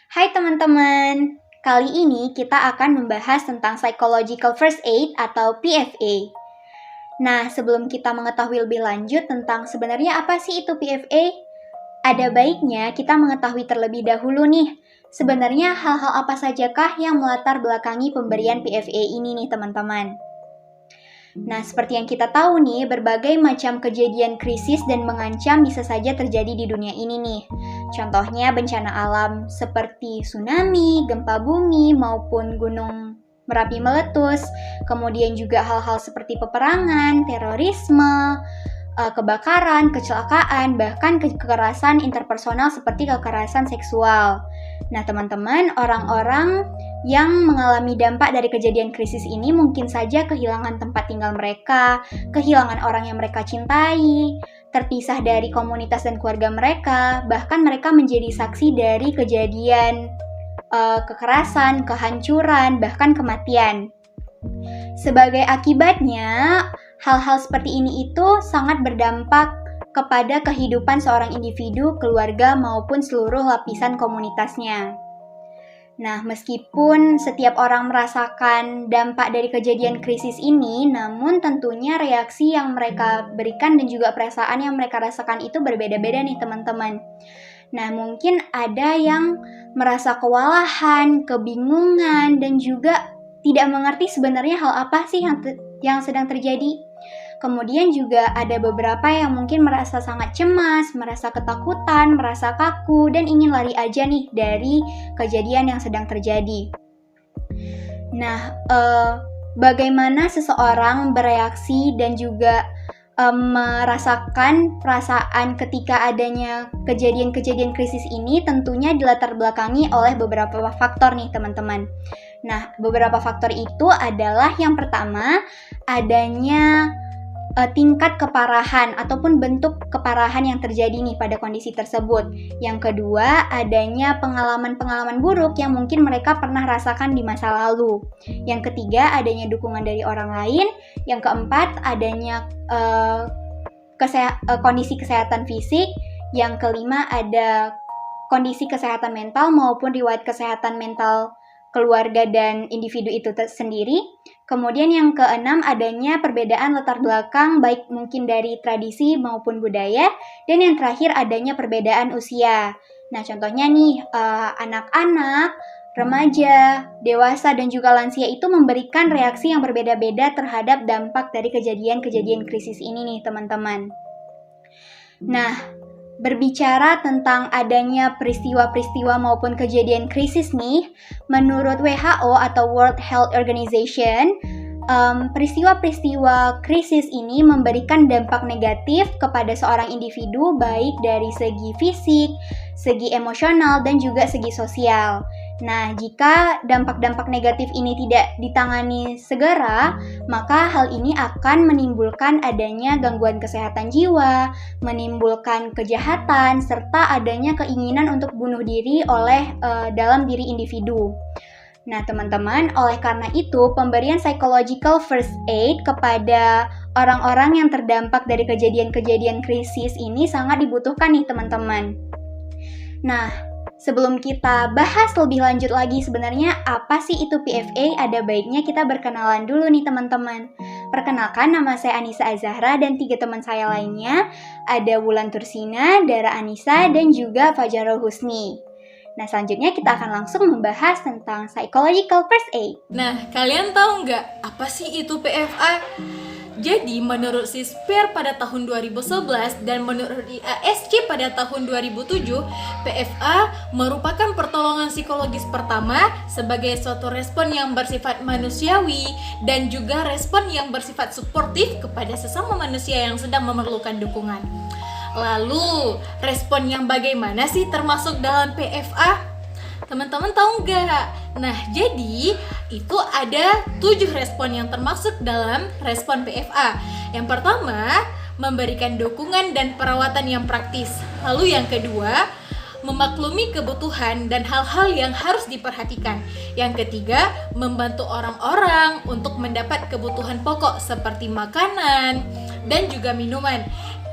Hai teman-teman, kali ini kita akan membahas tentang Psychological First Aid atau PFA. Nah, sebelum kita mengetahui lebih lanjut tentang sebenarnya apa sih itu PFA, ada baiknya kita mengetahui terlebih dahulu nih, sebenarnya hal-hal apa sajakah yang melatar belakangi pemberian PFA ini nih teman-teman. Nah, seperti yang kita tahu nih, berbagai macam kejadian krisis dan mengancam bisa saja terjadi di dunia ini nih. Contohnya bencana alam seperti tsunami, gempa bumi, maupun gunung Merapi meletus. Kemudian juga hal-hal seperti peperangan, terorisme, kebakaran, kecelakaan, bahkan kekerasan interpersonal seperti kekerasan seksual. Nah, teman-teman, orang-orang yang mengalami dampak dari kejadian krisis ini mungkin saja kehilangan tempat tinggal mereka, kehilangan orang yang mereka cintai, terpisah dari komunitas dan keluarga mereka, bahkan mereka menjadi saksi dari kejadian kekerasan, kehancuran, bahkan kematian. Sebagai akibatnya, hal-hal seperti ini itu sangat berdampak kepada kehidupan seorang individu, keluarga, maupun seluruh lapisan komunitasnya. Nah, meskipun setiap orang merasakan dampak dari kejadian krisis ini, namun tentunya reaksi yang mereka berikan dan juga perasaan yang mereka rasakan itu berbeda-beda nih teman-teman. Nah, mungkin ada yang merasa kewalahan, kebingungan, dan juga tidak mengerti sebenarnya hal apa sih yang sedang terjadi. Kemudian juga ada beberapa yang mungkin merasa sangat cemas, merasa ketakutan, merasa kaku, dan ingin lari aja nih dari kejadian yang sedang terjadi. Nah, bagaimana seseorang bereaksi dan juga merasakan perasaan ketika adanya kejadian-kejadian krisis ini tentunya dilatar belakangi oleh beberapa faktor nih teman-teman. Nah, beberapa faktor itu adalah yang pertama, adanya tingkat keparahan ataupun bentuk keparahan yang terjadi nih pada kondisi tersebut. Yang kedua, adanya pengalaman-pengalaman buruk yang mungkin mereka pernah rasakan di masa lalu. Yang ketiga, adanya dukungan dari orang lain. Yang keempat, adanya kondisi kesehatan fisik. Yang kelima, ada kondisi kesehatan mental maupun riwayat kesehatan mental keluarga dan individu itu sendiri. Kemudian yang keenam, adanya perbedaan latar belakang baik mungkin dari tradisi maupun budaya. Dan yang terakhir, adanya perbedaan usia. Nah, contohnya nih, anak-anak, remaja, dewasa, dan juga lansia itu memberikan reaksi yang berbeda-beda terhadap dampak dari kejadian-kejadian krisis ini nih, teman-teman. Nah, berbicara tentang adanya peristiwa-peristiwa maupun kejadian krisis nih, menurut WHO atau World Health Organization, peristiwa-peristiwa krisis ini memberikan dampak negatif kepada seorang individu baik dari segi fisik, segi emosional, dan juga segi sosial. Nah, jika dampak-dampak negatif ini tidak ditangani segera, maka hal ini akan menimbulkan adanya gangguan kesehatan jiwa, menimbulkan kejahatan, serta adanya keinginan untuk bunuh diri oleh dalam diri individu. Nah, teman-teman, oleh karena itu, pemberian psychological first aid kepada orang-orang yang terdampak dari kejadian-kejadian krisis ini sangat dibutuhkan nih, teman-teman. Nah, sebelum kita bahas lebih lanjut lagi sebenarnya apa sih itu PFA, ada baiknya kita berkenalan dulu nih teman-teman. Perkenalkan, nama saya Anissa Azahra dan 3 teman saya lainnya, ada Wulan Tursina, Dara Anissa, dan juga Fajarul Husni. Nah, selanjutnya kita akan langsung membahas tentang psychological first aid. Nah, kalian tahu nggak apa sih itu PFA? Jadi, menurut SISPER pada tahun 2011 dan menurut IASC pada tahun 2007, PFA merupakan pertolongan psikologis pertama sebagai suatu respon yang bersifat manusiawi dan juga respon yang bersifat suportif kepada sesama manusia yang sedang memerlukan dukungan. Lalu, respon yang bagaimana sih termasuk dalam PFA? Teman-teman tahu nggak? Nah, jadi itu ada 7 respon yang termasuk dalam respon PFA. Yang pertama, memberikan dukungan dan perawatan yang praktis. Lalu yang kedua, memaklumi kebutuhan dan hal-hal yang harus diperhatikan. Yang ketiga, membantu orang-orang untuk mendapat kebutuhan pokok seperti makanan dan juga minuman.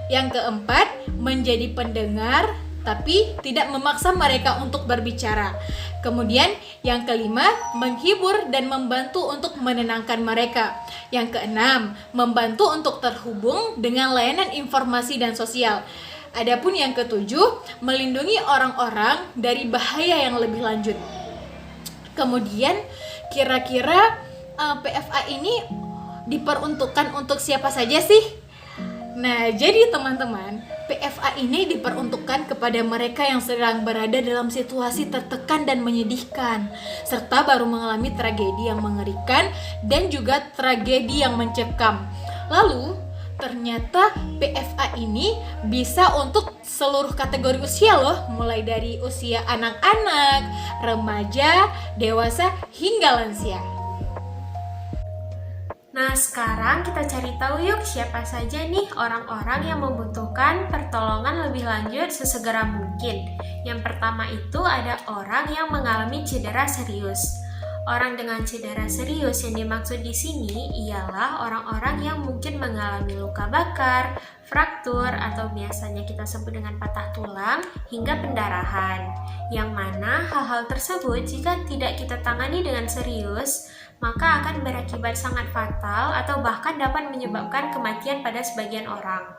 Yang keempat, menjadi pendengar, tapi tidak memaksa mereka untuk berbicara. Kemudian yang kelima, menghibur dan membantu untuk menenangkan mereka. Yang keenam, membantu untuk terhubung dengan layanan informasi dan sosial. Adapun yang ketujuh, melindungi orang-orang dari bahaya yang lebih lanjut. Kemudian kira-kira PFA ini diperuntukkan untuk siapa saja sih? Nah, jadi teman-teman, PFA ini diperuntukkan kepada mereka yang sedang berada dalam situasi tertekan dan menyedihkan, serta baru mengalami tragedi yang mengerikan dan juga tragedi yang mencekam. Lalu, ternyata PFA ini bisa untuk seluruh kategori usia loh, mulai dari usia anak-anak, remaja, dewasa, hingga lansia. Nah, sekarang kita cari tahu yuk siapa saja nih orang-orang yang membutuhkan pertolongan lebih lanjut sesegera mungkin. Yang pertama itu ada orang yang mengalami cedera serius. Orang dengan cedera serius yang dimaksud di sini ialah orang-orang yang mungkin mengalami luka bakar, fraktur, atau biasanya kita sebut dengan patah tulang, hingga pendarahan. Yang mana hal-hal tersebut jika tidak kita tangani dengan serius, maka akan berakibat sangat fatal atau bahkan dapat menyebabkan kematian pada sebagian orang.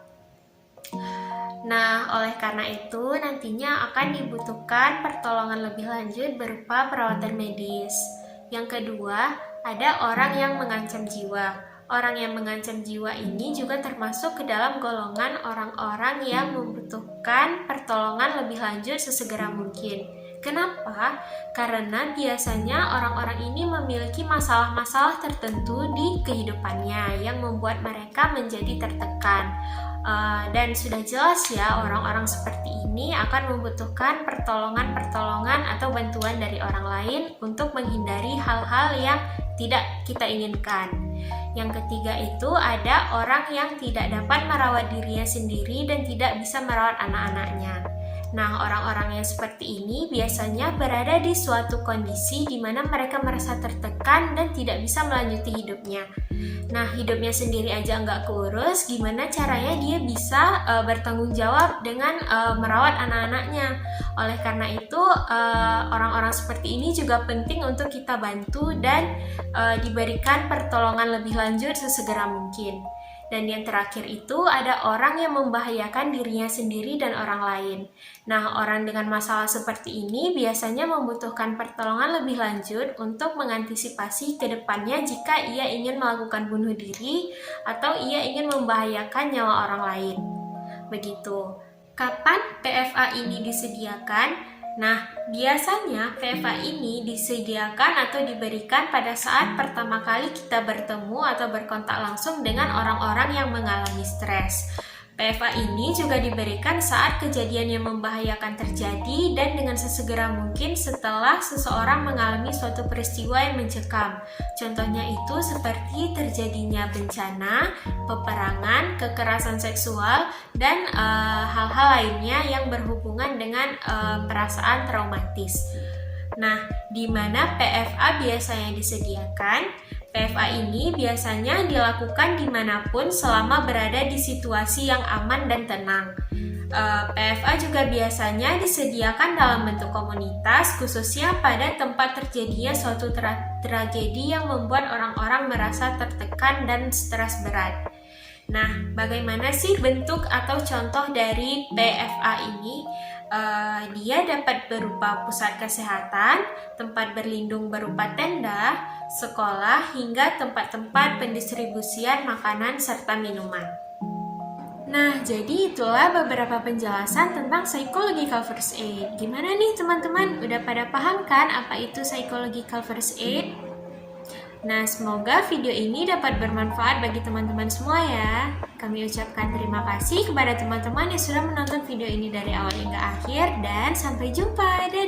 Nah, oleh karena itu nantinya akan dibutuhkan pertolongan lebih lanjut berupa perawatan medis. Yang kedua, ada orang yang mengancam jiwa. Orang yang mengancam jiwa ini juga termasuk ke dalam golongan orang-orang yang membutuhkan pertolongan lebih lanjut sesegera mungkin. Kenapa? Karena biasanya orang-orang ini memiliki masalah-masalah tertentu di kehidupannya yang membuat mereka menjadi tertekan. Dan sudah jelas ya, orang-orang seperti ini akan membutuhkan pertolongan atau bantuan dari orang lain untuk menghindari hal-hal yang tidak kita inginkan. Yang ketiga itu ada orang yang tidak dapat merawat dirinya sendiri dan tidak bisa merawat anak-anaknya. Nah, orang-orang yang seperti ini biasanya berada di suatu kondisi di mana mereka merasa tertekan dan tidak bisa melanjuti hidupnya. Nah, hidupnya sendiri aja nggak keurus, gimana caranya dia bisa bertanggung jawab dengan merawat anak-anaknya. Oleh karena itu, orang-orang seperti ini juga penting untuk kita bantu dan diberikan pertolongan lebih lanjut sesegera mungkin. Dan yang terakhir itu ada orang yang membahayakan dirinya sendiri dan orang lain. Nah, orang dengan masalah seperti ini biasanya membutuhkan pertolongan lebih lanjut untuk mengantisipasi ke depannya jika ia ingin melakukan bunuh diri atau ia ingin membahayakan nyawa orang lain. Begitu. Kapan PFA ini disediakan? Nah, biasanya PFA ini disediakan atau diberikan pada saat pertama kali kita bertemu atau berkontak langsung dengan orang-orang yang mengalami stres. PFA ini juga diberikan saat kejadian yang membahayakan terjadi dan dengan sesegera mungkin setelah seseorang mengalami suatu peristiwa yang mencekam. Contohnya itu seperti terjadinya bencana, peperangan, kekerasan seksual, dan hal-hal lainnya yang berhubungan dengan perasaan traumatis. Nah, di mana PFA biasanya disediakan? PFA ini biasanya dilakukan dimanapun selama berada di situasi yang aman dan tenang. PFA juga biasanya disediakan dalam bentuk komunitas, khususnya pada tempat terjadinya suatu tragedi yang membuat orang-orang merasa tertekan dan stres berat. Nah, bagaimana sih bentuk atau contoh dari PFA ini? Dia dapat berupa pusat kesehatan, tempat berlindung berupa tenda, sekolah, hingga tempat-tempat pendistribusian makanan serta minuman. Nah, jadi itulah beberapa penjelasan tentang psychological first aid. Gimana nih teman-teman? Udah pada paham kan apa itu psychological first aid? Nah, semoga video ini dapat bermanfaat bagi teman-teman semua ya. Kami ucapkan terima kasih kepada teman-teman yang sudah menonton video ini dari awal hingga akhir dan sampai jumpa. Dadah!